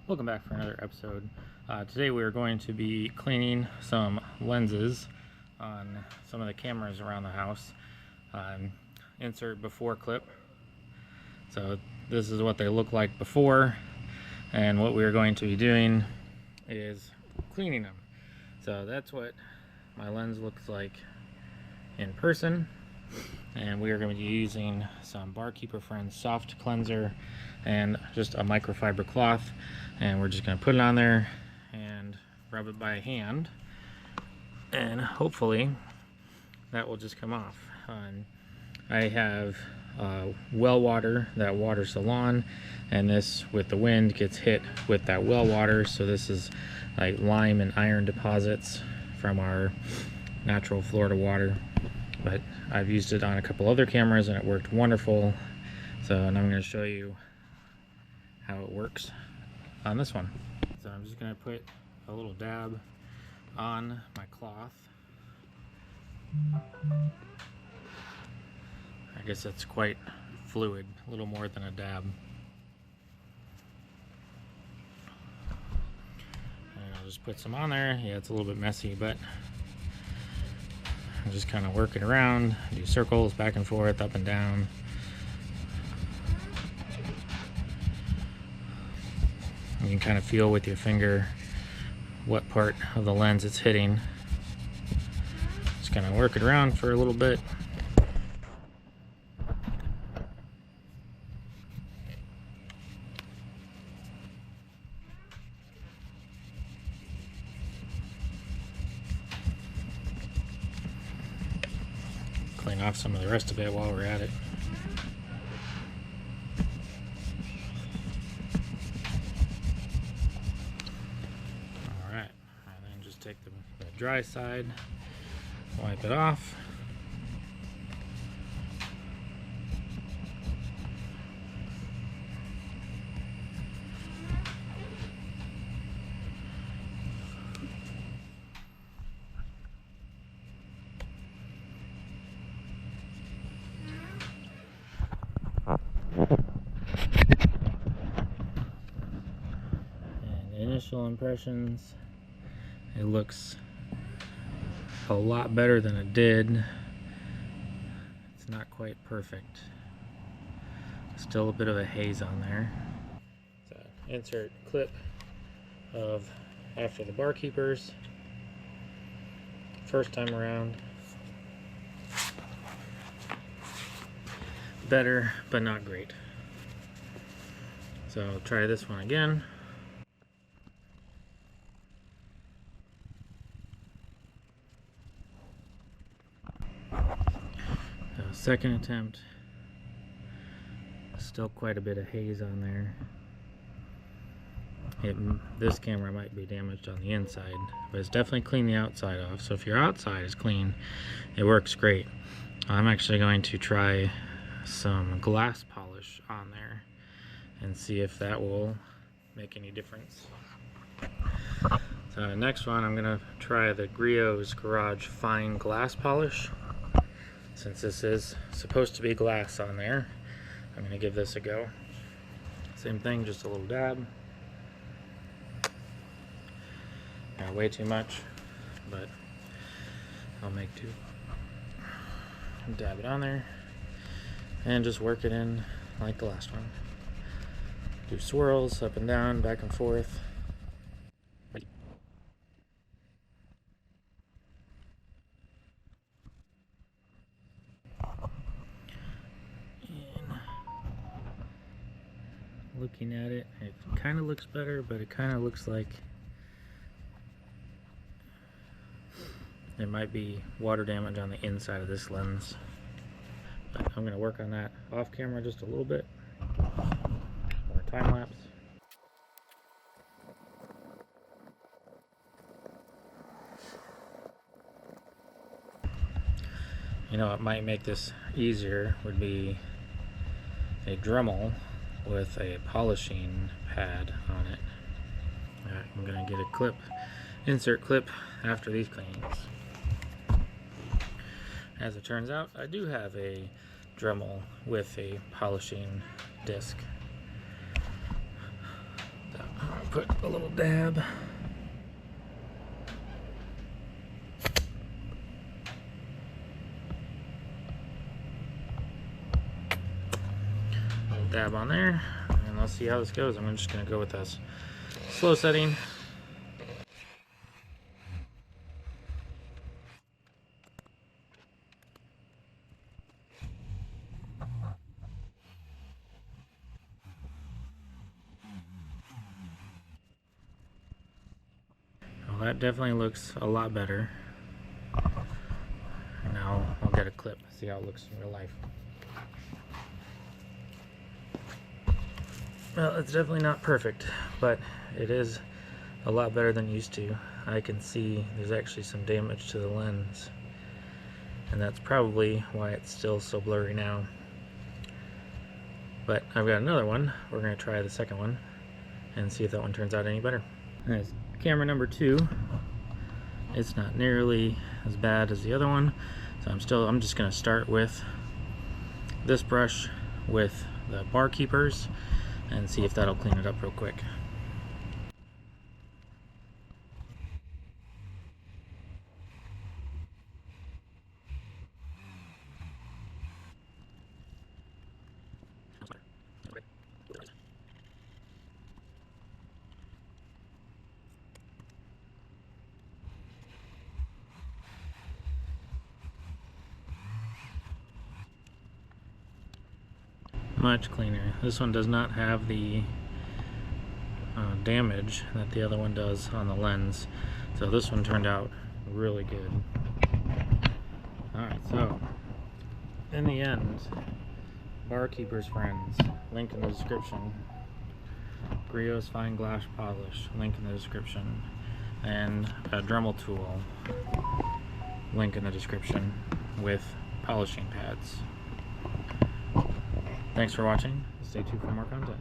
Welcome back for another episode. Today we are going to be cleaning some lenses on some of the cameras around the house. Insert before clip. So this is what they look like before, and what we are going to be doing is cleaning them. So that's what my lens looks like in person, and we are going to be using some Barkeeper Friends soft cleanser and just a microfiber cloth, and we're just going to put it on there and rub it by hand, and hopefully that will just come off. I have well water that waters the lawn, and this with the wind gets hit with that well water, so this is like lime and iron deposits from our natural Florida water. But I've used it on a couple other cameras and it worked wonderful. So and I'm going to show you how it works on this one. So I'm just going to put a little dab on my cloth. I guess it's quite fluid, a little more than a dab. And I'll just put some on there. Yeah, it's a little bit messy, but I'm just kind of work it around, do circles back and forth, up and down. You can kind of feel with your finger what part of the lens it's hitting. Just kind of work it around for a little bit. Clean off some of the rest of it while we're at it. Alright, and then just take the dry side, wipe it off. Initial impressions, it looks a lot better than it did. It's not quite perfect, still a bit of a haze on there. So insert clip of after the Barkeepers, first time around. Better but not great. So I'll try this one again. Second attempt, still quite a bit of haze on there. This camera might be damaged on the inside, but it's definitely cleaned the outside off. So if your outside is clean, it works great. I'm actually going to try some glass polish on there and see if that will make any difference. So next one, I'm gonna try the Griot's Garage Fine Glass Polish. Since this is supposed to be glass on there, I'm going to give this a go. Same thing, just a little dab. Not way too much, but I'll make do. Dab it on there and just work it in like the last one. Do swirls up and down, back and forth. Looking at it, it kind of looks better, but it kind of looks like there might be water damage on the inside of this lens. But I'm going to work on that off camera just a little bit. More time lapse. You know what might make this easier would be a Dremel with a polishing pad on it. Alright, I'm going to get a clip, insert clip after these cleanings. As it turns out, I do have a Dremel with a polishing disc. So, put a little dab. Dab on there, and let's see how this goes. I'm just going to go with this slow setting. Well, that definitely looks a lot better. Now I'll get a clip, see how it looks in real life. Well, it's definitely not perfect, but it is a lot better than it used to. I can see there's actually some damage to the lens, and that's probably why it's still so blurry now. But I've got another one. We're going to try the second one and see if that one turns out any better. There's camera number 2. It's not nearly as bad as the other one, so I'm just going to start with this brush with the bar keepers and see if that'll clean it up real quick. Much cleaner. This one does not have the damage that the other one does on the lens, so this one turned out really good. Alright, so in the end, bar keepers friends, link in the description. Griot's fine glass polish, link in the description, and a Dremel tool, link in the description, with polishing pads. Thanks for watching. Stay tuned for more content.